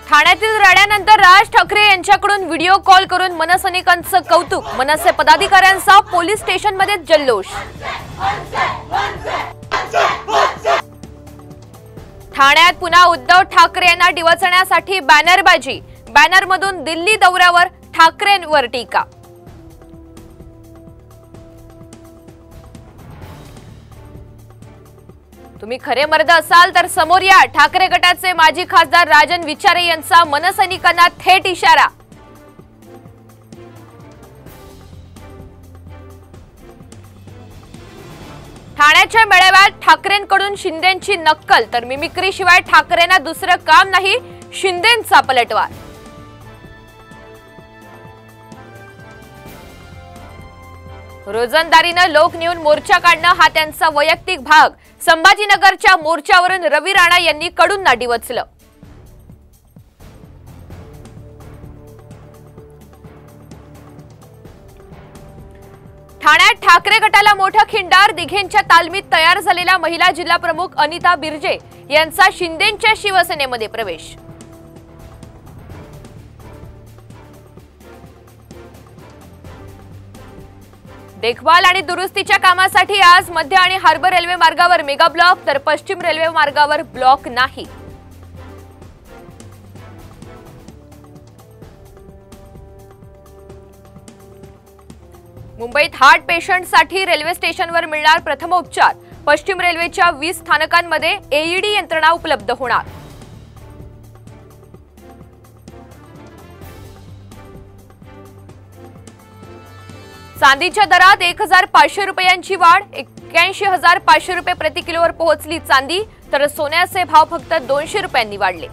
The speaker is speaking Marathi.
ठाण्यातील राड्यानंतर राज ठाकरे यांच्याकडून व्हिडिओ कॉल करून मनसैनिकांचं कौतुक। मनसे पदाधिकाऱ्यांचा पोलीस स्टेशनमध्ये जल्लोष। ठाण्यात पुन्हा उद्धव ठाकरे यांना डिवचण्यासाठी बॅनरबाजी। बॅनरमधून दिल्ली दौऱ्यावर ठाकरेंवर टीका। तुम्ही खरे मर्द असाल तर समोर या। ठाकरे गटाचे माजी खासदार राजन विचारे यांचा मनसैनिकांना थेट इशारा। ठाण्याच्या मेळाव्यात ठाकरेंकडून शिंदेंची नक्कल तर मिमिक्री शिवाय ठाकरेंना दुसरं काम नाही, शिंदेंचा पलटवार। रोजंदारीनं लोक नेऊन मोर्चा काढणं हा त्यांचा वैयक्तिक भाग। संभाजीनगरच्या मोर्चावरून रवी राणा यांनी कडूंना डिवचलं। ठाण्यात ठाकरे गटाला मोठा खिंडार। दिघेंच्या तालमीत तयार झालेल्या महिला जिल्हा प्रमुख अनिता बिर्जे यांचा शिंदेंच्या शिवसेनेमध्ये प्रवेश। देखभाल आणि दुरुस्तीच्या कामासाठी आज मध्य आणि हार्बर रेल्वे मार्गावर मेगा ब्लॉक तर पश्चिम रेल्वे मार्गावर ब्लॉक नाही। मुंबईत हार्ट पेशंटसाठी रेल्वे स्टेशनवर मिळणार प्रथमोपचार। पश्चिम रेल्वेच्या 20 स्थानकांमध्ये एईडी यंत्रणा उपलब्ध होणार। चांदीच्या दरात 1500 रुपयांची वाढ। 81,500 रुपये प्रति किलोवर पोहोचली चांदी तर सोन्याचे भाव फक्त 200 रुपयांनी वाढले।